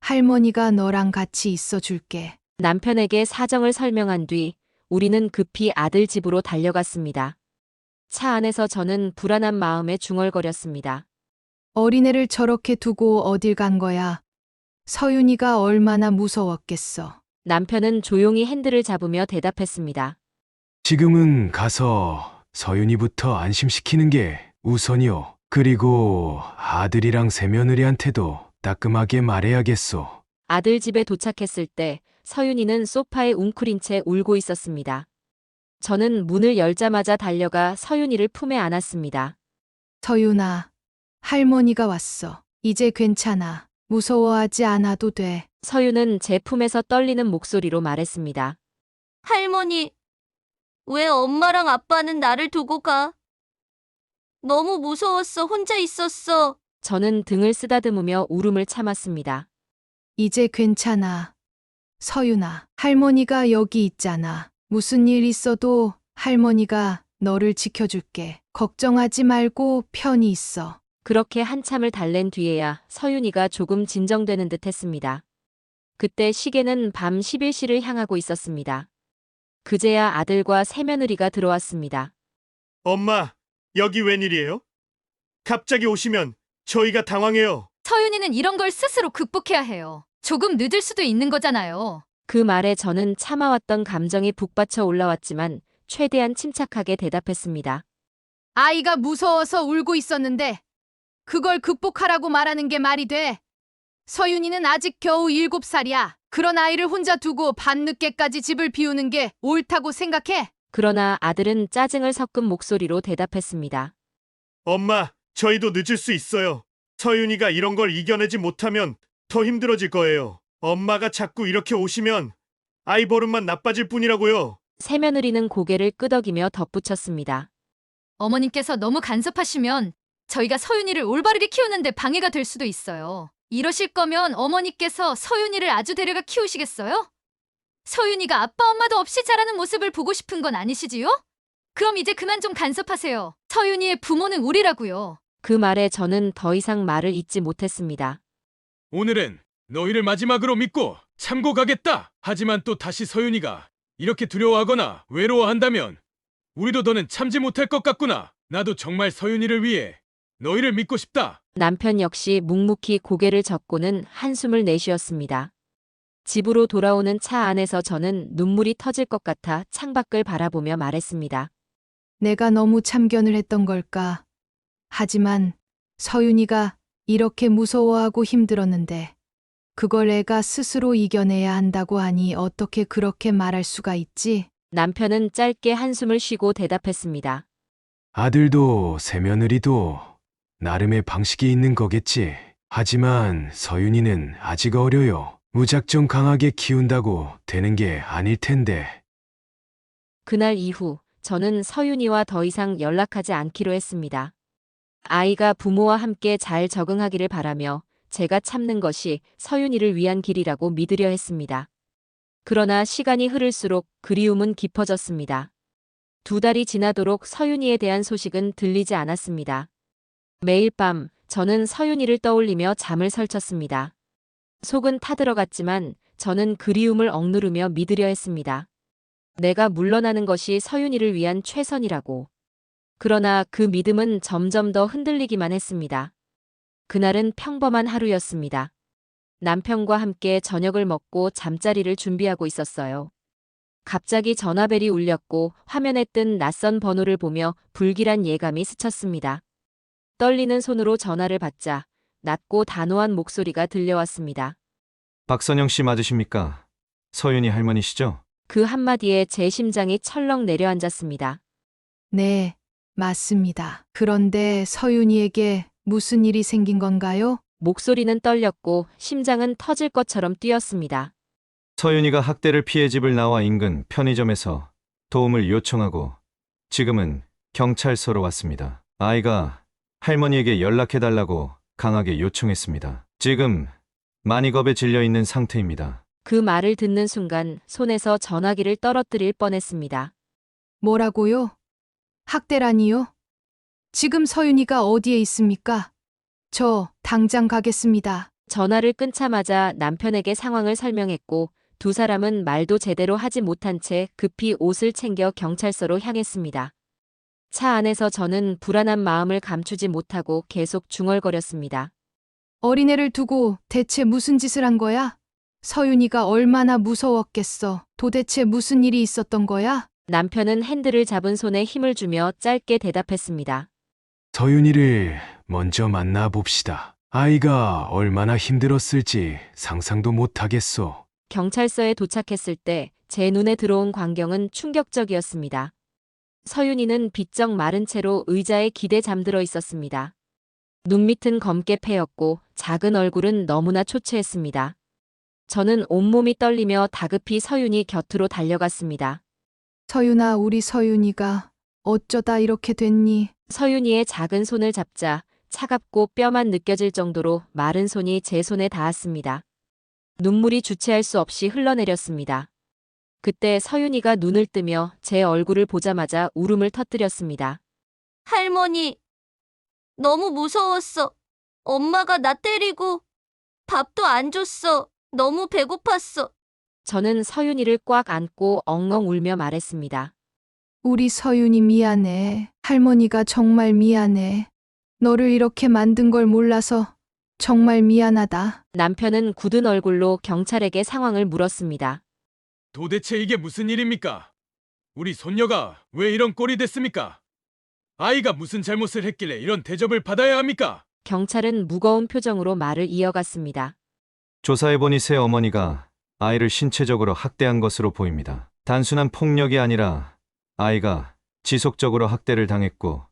할머니가 너랑 같이 있어 줄게. 남편에게 사정을 설명한 뒤 우리는 급히 아들 집으로 달려갔습니다. 차 안에서 저는 불안한 마음에 중얼거렸습니다. 어린애를 저렇게 두고 어딜 간 거야? 서윤이가 얼마나 무서웠겠어. 남편은 조용히 핸들을 잡으며 대답했습니다. 지금은 가서 서윤이부터 안심시키는 게 우선이요. 그리고 아들이랑 새며느리한테도 따끔하게 말해야겠소. 아들 집에 도착했을 때 서윤이는 소파에 웅크린 채 울고 있었습니다. 저는 문을 열자마자 달려가 서윤이를 품에 안았습니다. 서윤아, 할머니가 왔어. 이제 괜찮아. 무서워하지 않아도 돼. 서윤은 제 품에서 떨리는 목소리로 말했습니다. 할머니, 왜 엄마랑 아빠는 나를 두고 가? 너무 무서웠어. 혼자 있었어. 저는 등을 쓰다듬으며 울음을 참았습니다. 이제 괜찮아. 서윤아, 할머니가 여기 있잖아. 무슨 일 있어도 할머니가 너를 지켜줄게. 걱정하지 말고 편히 있어. 그렇게 한참을 달랜 뒤에야 서윤이가 조금 진정되는 듯 했습니다. 그때 시계는 밤 11시를 향하고 있었습니다. 그제야 아들과 새며느리가 들어왔습니다. 엄마, 여기 웬일이에요? 갑자기 오시면 저희가 당황해요. 서윤이는 이런 걸 스스로 극복해야 해요. 조금 늦을 수도 있는 거잖아요. 그 말에 저는 참아왔던 감정이 북받쳐 올라왔지만 최대한 침착하게 대답했습니다. 아이가 무서워서 울고 있었는데 그걸 극복하라고 말하는 게 말이 돼? 서윤이는 아직 겨우 7살이야. 그런 아이를 혼자 두고 밤늦게까지 집을 비우는 게 옳다고 생각해? 그러나 아들은 짜증을 섞은 목소리로 대답했습니다. 엄마, 저희도 늦을 수 있어요. 서윤이가 이런 걸 이겨내지 못하면 더 힘들어질 거예요. 엄마가 자꾸 이렇게 오시면 아이 버릇만 나빠질 뿐이라고요. 새며느리는 고개를 끄덕이며 덧붙였습니다. 어머님께서 너무 간섭하시면 저희가 서윤이를 올바르게 키우는데 방해가 될 수도 있어요. 이러실 거면 어머니께서 서윤이를 아주 데려가 키우시겠어요? 서윤이가 아빠 엄마도 없이 자라는 모습을 보고 싶은 건 아니시지요? 그럼 이제 그만 좀 간섭하세요. 서윤이의 부모는 우리라고요. 그 말에 저는 더 이상 말을 잇지 못했습니다. 오늘은 너희를 마지막으로 믿고 참고 가겠다. 하지만 또 다시 서윤이가 이렇게 두려워하거나 외로워한다면 우리도 더는 참지 못할 것 같구나. 나도 정말 서윤이를 위해 너희를 믿고 싶다. 남편 역시 묵묵히 고개를 젓고는 한숨을 내쉬었습니다. 집으로 돌아오는 차 안에서 저는 눈물이 터질 것 같아 창밖을 바라보며 말했습니다. 내가 너무 참견을 했던 걸까? 하지만 서윤이가 이렇게 무서워하고 힘들었는데 그걸 애가 스스로 이겨내야 한다고 하니 어떻게 그렇게 말할 수가 있지? 남편은 짧게 한숨을 쉬고 대답했습니다. 아들도 새며느리도 나름의 방식이 있는 거겠지. 하지만 서윤이는 아직 어려요. 무작정 강하게 키운다고 되는 게 아닐 텐데. 그날 이후 저는 서윤이와 더 이상 연락하지 않기로 했습니다. 아이가 부모와 함께 잘 적응하기를 바라며 제가 참는 것이 서윤이를 위한 길이라고 믿으려 했습니다. 그러나 시간이 흐를수록 그리움은 깊어졌습니다. 2달이 지나도록 서윤이에 대한 소식은 들리지 않았습니다. 매일 밤 저는 서윤이를 떠올리며 잠을 설쳤습니다. 속은 타들어갔지만 저는 그리움을 억누르며 믿으려 했습니다. 내가 물러나는 것이 서윤이를 위한 최선이라고. 그러나 그 믿음은 점점 더 흔들리기만 했습니다. 그날은 평범한 하루였습니다. 남편과 함께 저녁을 먹고 잠자리를 준비하고 있었어요. 갑자기 전화벨이 울렸고 화면에 뜬 낯선 번호를 보며 불길한 예감이 스쳤습니다. 떨리는 손으로 전화를 받자 낮고 단호한 목소리가 들려왔습니다. 박선영 씨 맞으십니까? 서윤이 할머니시죠? 그 한마디에 제 심장이 철렁 내려앉았습니다. 네, 맞습니다. 그런데 서윤이에게 무슨 일이 생긴 건가요? 목소리는 떨렸고 심장은 터질 것처럼 뛰었습니다. 서윤이가 학대를 피해 집을 나와 인근 편의점에서 도움을 요청하고 지금은 경찰서로 왔습니다. 아이가 할머니에게 연락해달라고 강하게 요청했습니다. 지금 많이 겁에 질려 있는 상태입니다. 그 말을 듣는 순간 손에서 전화기를 떨어뜨릴 뻔했습니다. 뭐라고요? 학대라니요? 지금 서윤이가 어디에 있습니까? 저 당장 가겠습니다. 전화를 끊자마자 남편에게 상황을 설명했고 두 사람은 말도 제대로 하지 못한 채 급히 옷을 챙겨 경찰서로 향했습니다. 차 안에서 저는 불안한 마음을 감추지 못하고 계속 중얼거렸습니다. 어린애를 두고 대체 무슨 짓을 한 거야? 서윤이가 얼마나 무서웠겠어. 도대체 무슨 일이 있었던 거야? 남편은 핸들을 잡은 손에 힘을 주며 짧게 대답했습니다. 서윤이를 먼저 만나봅시다. 아이가 얼마나 힘들었을지 상상도 못하겠소. 경찰서에 도착했을 때 제 눈에 들어온 광경은 충격적이었습니다. 서윤이는 비쩍 마른 채로 의자에 기대 잠들어 있었습니다. 눈밑은 검게 패였고 작은 얼굴은 너무나 초췌했습니다. 저는 온몸이 떨리며 다급히 서윤이 곁으로 달려갔습니다. 서윤아, 우리 서윤이가 어쩌다 이렇게 됐니? 서윤이의 작은 손을 잡자 차갑고 뼈만 느껴질 정도로 마른 손이 제 손에 닿았습니다. 눈물이 주체할 수 없이 흘러내렸습니다. 그때 서윤이가 눈을 뜨며 제 얼굴을 보자마자 울음을 터뜨렸습니다. 할머니, 너무 무서웠어. 엄마가 나 때리고 밥도 안 줬어. 너무 배고팠어. 저는 서윤이를 꽉 안고 엉엉 울며 말했습니다. 우리 서윤이 미안해. 할머니가 정말 미안해. 너를 이렇게 만든 걸 몰라서 정말 미안하다. 남편은 굳은 얼굴로 경찰에게 상황을 물었습니다. 도대체 이게 무슨 일입니까? 우리 손녀가 왜 이런 꼴이 됐습니까? 아이가 무슨 잘못을 했길래 이런 대접을 받아야 합니까? 경찰은 무거운 표정으로 말을 이어갔습니다. 조사해보니 새 어머니가 아이를 신체적으로 학대한 것으로 보입니다. 단순한 폭력이 아니라 아이가 지속적으로 학대를 당했고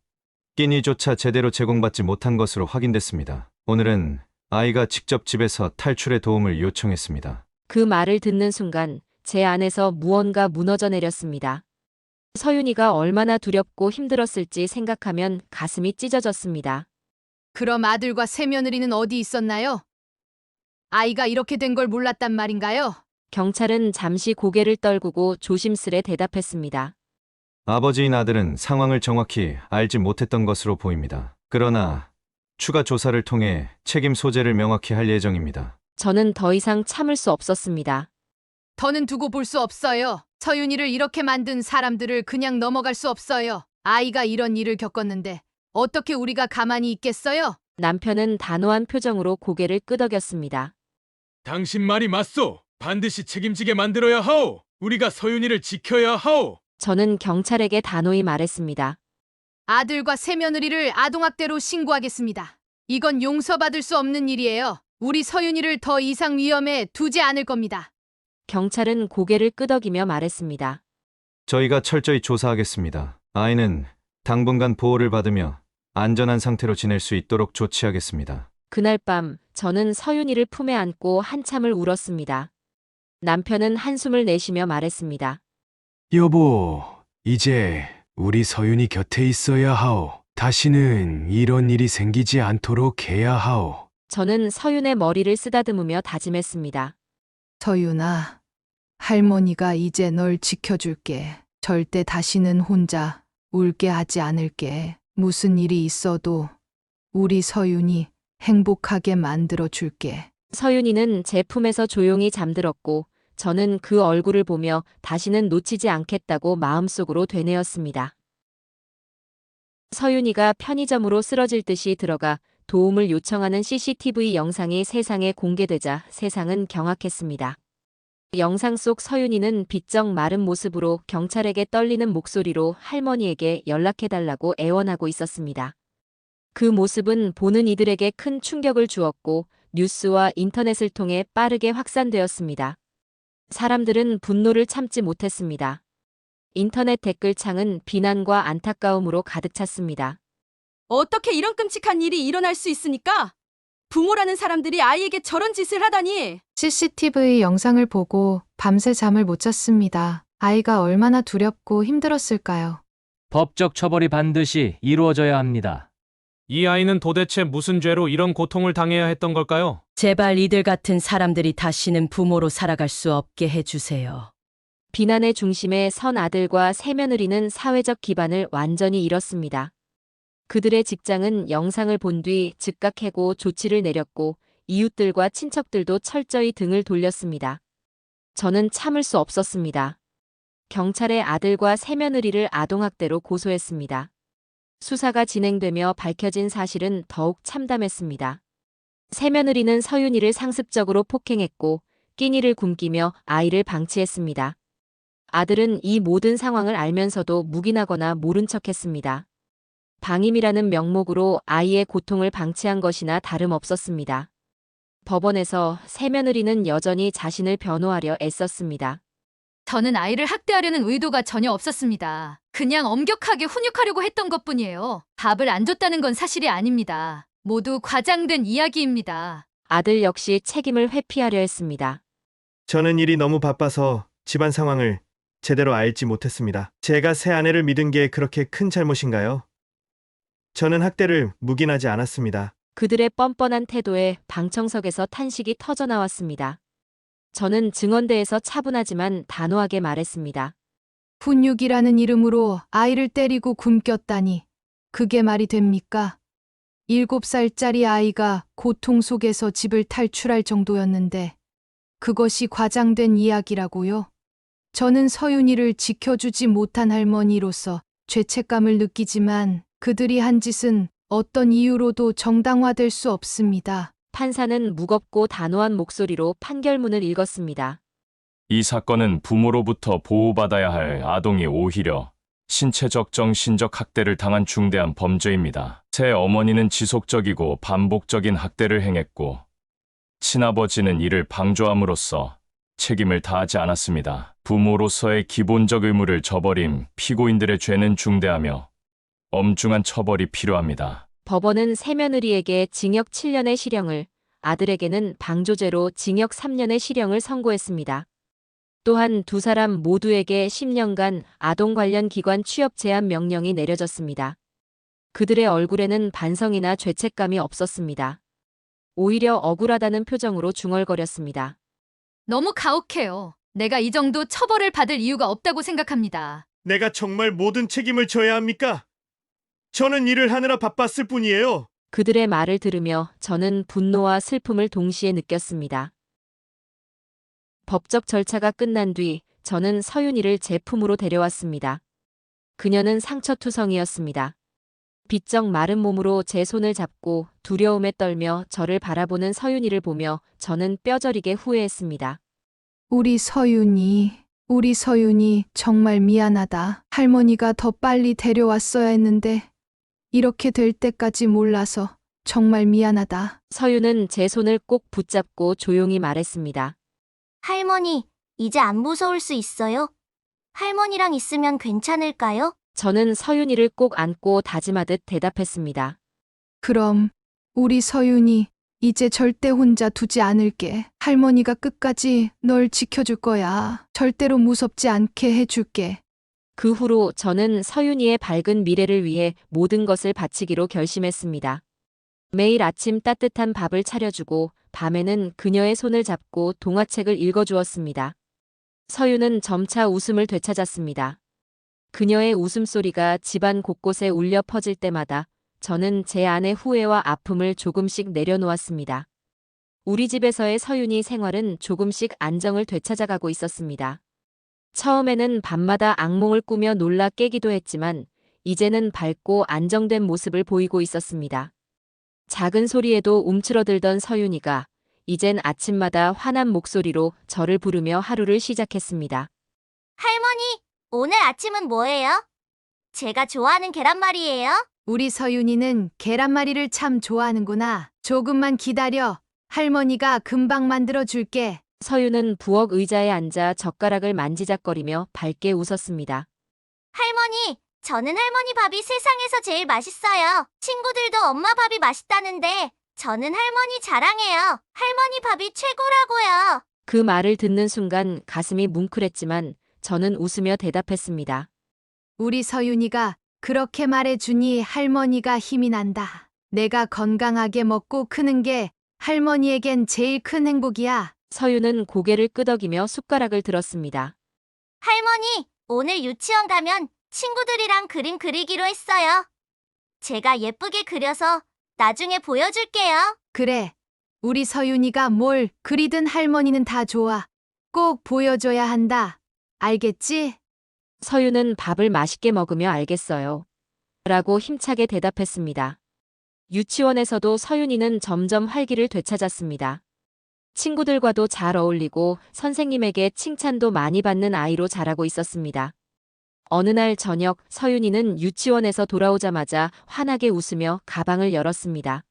끼니조차 제대로 제공받지 못한 것으로 확인됐습니다. 오늘은 아이가 직접 집에서 탈출의 도움을 요청했습니다. 그 말을 듣는 순간 제 안에서 무언가 무너져 내렸습니다. 서윤이가 얼마나 두렵고 힘들었을지 생각하면 가슴이 찢어졌습니다. 그럼 아들과 새며느리는 어디 있었나요? 아이가 이렇게 된 걸 몰랐단 말인가요? 경찰은 잠시 고개를 떨구고 조심스레 대답했습니다. 아버지인 아들은 상황을 정확히 알지 못했던 것으로 보입니다. 그러나 추가 조사를 통해 책임 소재를 명확히 할 예정입니다. 저는 더 이상 참을 수 없었습니다. 더는 두고 볼 수 없어요. 서윤이를 이렇게 만든 사람들을 그냥 넘어갈 수 없어요. 아이가 이런 일을 겪었는데 어떻게 우리가 가만히 있겠어요? 남편은 단호한 표정으로 고개를 끄덕였습니다. 당신 말이 맞소. 반드시 책임지게 만들어야 하오. 우리가 서윤이를 지켜야 하오. 저는 경찰에게 단호히 말했습니다. 아들과 새며느리를 아동학대로 신고하겠습니다. 이건 용서받을 수 없는 일이에요. 우리 서윤이를 더 이상 위험에 두지 않을 겁니다. 경찰은 고개를 끄덕이며 말했습니다. 저희가 철저히 조사하겠습니다. 아이는 당분간 보호를 받으며 안전한 상태로 지낼 수 있도록 조치하겠습니다. 그날 밤 저는 서윤이를 품에 안고 한참을 울었습니다. 남편은 한숨을 내쉬며 말했습니다. 여보, 이제 우리 서윤이 곁에 있어야 하오. 다시는 이런 일이 생기지 않도록 해야 하오. 저는 서윤의 머리를 쓰다듬으며 다짐했습니다. 서윤아, 할머니가 이제 널 지켜줄게. 절대 다시는 혼자 울게 하지 않을게. 무슨 일이 있어도 우리 서윤이 행복하게 만들어 줄게. 서윤이는 제 품에서 조용히 잠들었고 저는 그 얼굴을 보며 다시는 놓치지 않겠다고 마음속으로 되뇌었습니다. 서윤이가 편의점으로 쓰러질 듯이 들어가 도움을 요청하는 CCTV 영상이 세상에 공개되자 세상은 경악했습니다. 영상 속 서윤이는 비쩍 마른 모습으로 경찰에게 떨리는 목소리로 할머니에게 연락해달라고 애원하고 있었습니다. 그 모습은 보는 이들에게 큰 충격을 주었고 뉴스와 인터넷을 통해 빠르게 확산되었습니다. 사람들은 분노를 참지 못했습니다. 인터넷 댓글창은 비난과 안타까움으로 가득 찼습니다. 어떻게 이런 끔찍한 일이 일어날 수 있으니까? 부모라는 사람들이 아이에게 저런 짓을 하다니. CCTV 영상을 보고 밤새 잠을 못 잤습니다. 아이가 얼마나 두렵고 힘들었을까요? 법적 처벌이 반드시 이루어져야 합니다. 이 아이는 도대체 무슨 죄로 이런 고통을 당해야 했던 걸까요? 제발 이들 같은 사람들이 다시는 부모로 살아갈 수 없게 해주세요. 비난의 중심에 선 아들과 새며느리는 사회적 기반을 완전히 잃었습니다. 그들의 직장은 영상을 본 뒤 즉각 해고 조치를 내렸고 이웃들과 친척들도 철저히 등을 돌렸습니다. 저는 참을 수 없었습니다. 경찰에 아들과 새며느리를 아동학대로 고소했습니다. 수사가 진행되며 밝혀진 사실은 더욱 참담했습니다. 새며느리는 서윤이를 상습적으로 폭행했고 끼니를 굶기며 아이를 방치했습니다. 아들은 이 모든 상황을 알면서도 묵인하거나 모른 척했습니다. 방임이라는 명목으로 아이의 고통을 방치한 것이나 다름없었습니다. 법원에서 새며느리는 여전히 자신을 변호하려 애썼습니다. 저는 아이를 학대하려는 의도가 전혀 없었습니다. 그냥 엄격하게 훈육하려고 했던 것뿐이에요. 밥을 안 줬다는 건 사실이 아닙니다. 모두 과장된 이야기입니다. 아들 역시 책임을 회피하려 했습니다. 저는 일이 너무 바빠서 집안 상황을 제대로 알지 못했습니다. 제가 새 아내를 믿은 게 그렇게 큰 잘못인가요? 저는 학대를 묵인하지 않았습니다. 그들의 뻔뻔한 태도에 방청석에서 탄식이 터져나왔습니다. 저는 증언대에서 차분하지만 단호하게 말했습니다. 훈육이라는 이름으로 아이를 때리고 굶겼다니. 그게 말이 됩니까? 7살짜리 아이가 고통 속에서 집을 탈출할 정도였는데 그것이 과장된 이야기라고요? 저는 서윤이를 지켜주지 못한 할머니로서 죄책감을 느끼지만 그들이 한 짓은 어떤 이유로도 정당화될 수 없습니다. 판사는 무겁고 단호한 목소리로 판결문을 읽었습니다. 이 사건은 부모로부터 보호받아야 할 아동이 오히려 신체적 정신적 학대를 당한 중대한 범죄입니다. 새 어머니는 지속적이고 반복적인 학대를 행했고 친아버지는 이를 방조함으로써 책임을 다하지 않았습니다. 부모로서의 기본적 의무를 저버린 피고인들의 죄는 중대하며 엄중한 처벌이 필요합니다. 법원은 새며느리에게 징역 7년의 실형을, 아들에게는 방조죄로 징역 3년의 실형을 선고했습니다. 또한 두 사람 모두에게 10년간 아동 관련 기관 취업 제한 명령이 내려졌습니다. 그들의 얼굴에는 반성이나 죄책감이 없었습니다. 오히려 억울하다는 표정으로 중얼거렸습니다. 너무 가혹해요. 내가 이 정도 처벌을 받을 이유가 없다고 생각합니다. 내가 정말 모든 책임을 져야 합니까? 저는 일을 하느라 바빴을 뿐이에요. 그들의 말을 들으며 저는 분노와 슬픔을 동시에 느꼈습니다. 법적 절차가 끝난 뒤 저는 서윤이를 제 품으로 데려왔습니다. 그녀는 상처투성이었습니다. 비쩍 마른 몸으로 제 손을 잡고 두려움에 떨며 저를 바라보는 서윤이를 보며 저는 뼈저리게 후회했습니다. 우리 서윤이 정말 미안하다. 할머니가 더 빨리 데려왔어야 했는데 이렇게 될 때까지 몰라서 정말 미안하다. 서윤은 제 손을 꼭 붙잡고 조용히 말했습니다. 할머니, 이제 안 무서울 수 있어요? 할머니랑 있으면 괜찮을까요? 저는 서윤이를 꼭 안고 다짐하듯 대답했습니다. 그럼 우리 서윤이 이제 절대 혼자 두지 않을게. 할머니가 끝까지 널 지켜줄 거야. 절대로 무섭지 않게 해줄게. 그 후로 저는 서윤이의 밝은 미래를 위해 모든 것을 바치기로 결심했습니다. 매일 아침 따뜻한 밥을 차려주고 밤에는 그녀의 손을 잡고 동화책을 읽어주었습니다. 서윤은 점차 웃음을 되찾았습니다. 그녀의 웃음소리가 집안 곳곳에 울려 퍼질 때마다 저는 제 안의 후회와 아픔을 조금씩 내려놓았습니다. 우리 집에서의 서윤이 생활은 조금씩 안정을 되찾아가고 있었습니다. 처음에는 밤마다 악몽을 꾸며 놀라 깨기도 했지만 이제는 밝고 안정된 모습을 보이고 있었습니다. 작은 소리에도 움츠러들던 서윤이가 이젠 아침마다 환한 목소리로 저를 부르며 하루를 시작했습니다. 할머니, 오늘 아침은 뭐예요? 제가 좋아하는 계란말이에요. 우리 서윤이는 계란말이를 참 좋아하는구나. 조금만 기다려. 할머니가 금방 만들어 줄게. 서윤은 부엌 의자에 앉아 젓가락을 만지작거리며 밝게 웃었습니다. 할머니, 저는 할머니 밥이 세상에서 제일 맛있어요. 친구들도 엄마 밥이 맛있다는데 저는 할머니 자랑해요. 할머니 밥이 최고라고요. 그 말을 듣는 순간 가슴이 뭉클했지만 저는 웃으며 대답했습니다. 우리 서윤이가 그렇게 말해주니 할머니가 힘이 난다. 내가 건강하게 먹고 크는 게 할머니에겐 제일 큰 행복이야. 서윤은 고개를 끄덕이며 숟가락을 들었습니다. 할머니, 오늘 유치원 가면 친구들이랑 그림 그리기로 했어요. 제가 예쁘게 그려서 나중에 보여줄게요. 그래. 우리 서윤이가 뭘 그리든 할머니는 다 좋아. 꼭 보여줘야 한다. 알겠지? 서윤은 밥을 맛있게 먹으며 알겠어요. 라고 힘차게 대답했습니다. 유치원에서도 서윤이는 점점 활기를 되찾았습니다. 친구들과도 잘 어울리고 선생님에게 칭찬도 많이 받는 아이로 자라고 있었습니다. 어느 날 저녁 서윤이는 유치원에서 돌아오자마자 환하게 웃으며 가방을 열었습니다.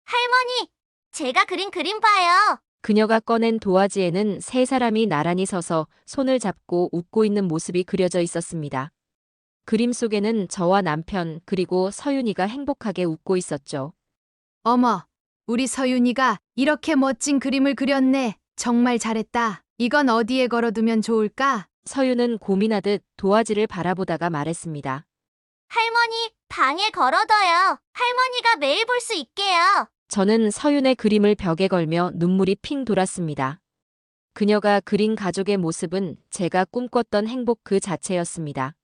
할머니, 제가 그린 그림 봐요. 그녀가 꺼낸 도화지에는 세 사람이 나란히 서서 손을 잡고 웃고 있는 모습이 그려져 있었습니다. 그림 속에는 저와 남편 그리고 서윤이가 행복하게 웃고 있었죠. 어머, 우리 서윤이가 이렇게 멋진 그림을 그렸네. 정말 잘했다. 이건 어디에 걸어두면 좋을까? 서윤은 고민하듯 도화지를 바라보다가 말했습니다. 할머니, 방에 걸어둬요. 할머니가 매일 볼 수 있게요. 저는 서윤의 그림을 벽에 걸며 눈물이 핑 돌았습니다. 그녀가 그린 가족의 모습은 제가 꿈꿨던 행복 그 자체였습니다.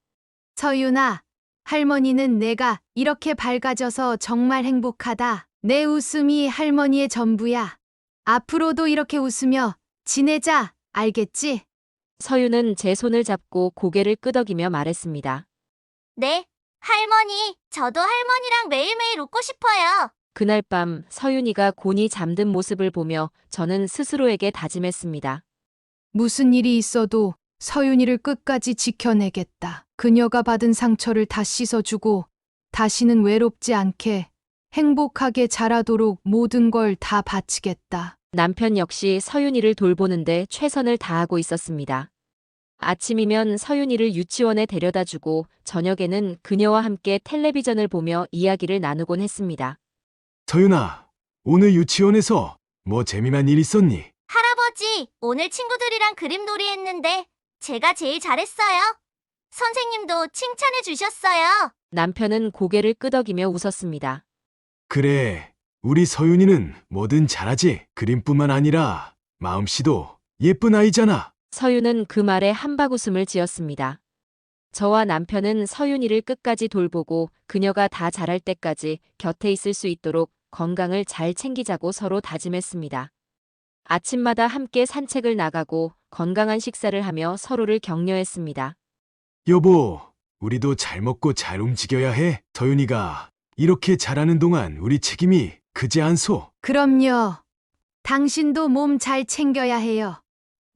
서윤아, 할머니는 내가 이렇게 밝아져서 정말 행복하다. 내 웃음이 할머니의 전부야. 앞으로도 이렇게 웃으며 지내자. 알겠지? 서윤은 제 손을 잡고 고개를 끄덕이며 말했습니다. 네, 할머니, 저도 할머니랑 매일매일 웃고 싶어요. 그날 밤 서윤이가 곤히 잠든 모습을 보며 저는 스스로에게 다짐했습니다. 무슨 일이 있어도 서윤이를 끝까지 지켜내겠다. 그녀가 받은 상처를 다 씻어주고 다시는 외롭지 않게 행복하게 자라도록 모든 걸 다 바치겠다. 남편 역시 서윤이를 돌보는데 최선을 다하고 있었습니다. 아침이면 서윤이를 유치원에 데려다주고 저녁에는 그녀와 함께 텔레비전을 보며 이야기를 나누곤 했습니다. 서윤아, 오늘 유치원에서 뭐 재미난 일 있었니? 할아버지, 오늘 친구들이랑 그림놀이 했는데 제가 제일 잘했어요. 선생님도 칭찬해 주셨어요. 남편은 고개를 끄덕이며 웃었습니다. 그래, 우리 서윤이는 뭐든 잘하지. 그림뿐만 아니라 마음씨도 예쁜 아이잖아. 서윤은 그 말에 한박웃음을 지었습니다. 저와 남편은 서윤이를 끝까지 돌보고 그녀가 다 자랄 때까지 곁에 있을 수 있도록 건강을 잘 챙기자고 서로 다짐했습니다. 아침마다 함께 산책을 나가고 건강한 식사를 하며 서로를 격려했습니다. 여보, 우리도 잘 먹고 잘 움직여야 해. 서윤이가 이렇게 자라는 동안 우리 책임이 크지 않소? 그럼요. 당신도 몸 잘 챙겨야 해요.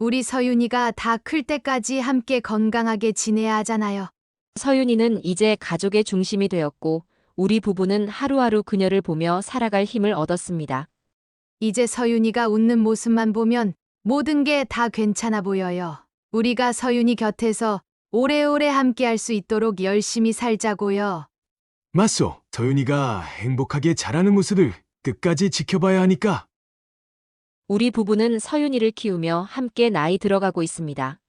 우리 서윤이가 다 클 때까지 함께 건강하게 지내야 하잖아요. 서윤이는 이제 가족의 중심이 되었고 우리 부부는 하루하루 그녀를 보며 살아갈 힘을 얻었습니다. 이제 서윤이가 웃는 모습만 보면 모든 게 다 괜찮아 보여요. 우리가 서윤이 곁에서 오래오래 함께 할 수 있도록 열심히 살자고요. 맞소. 서윤이가 행복하게 자라는 모습을 끝까지 지켜봐야 하니까. 우리 부부는 서윤이를 키우며 함께 나이 들어가고 있습니다.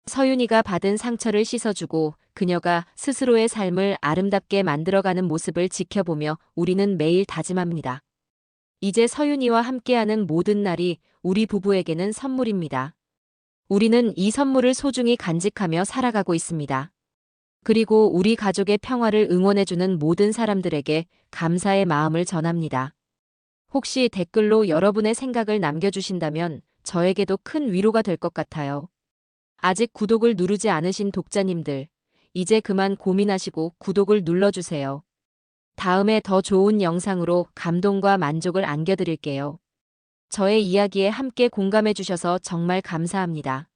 서윤이가 받은 상처를 씻어주고 그녀가 스스로의 삶을 아름답게 만들어가는 모습을 지켜보며 우리는 매일 다짐합니다. 이제 서윤이와 함께하는 모든 날이 우리 부부에게는 선물입니다. 우리는 이 선물을 소중히 간직하며 살아가고 있습니다. 그리고 우리 가족의 평화를 응원해주는 모든 사람들에게 감사의 마음을 전합니다. 혹시 댓글로 여러분의 생각을 남겨주신다면 저에게도 큰 위로가 될 것 같아요. 아직 구독을 누르지 않으신 독자님들, 이제 그만 고민하시고 구독을 눌러주세요. 다음에 더 좋은 영상으로 감동과 만족을 안겨드릴게요. 저의 이야기에 함께 공감해주셔서 정말 감사합니다.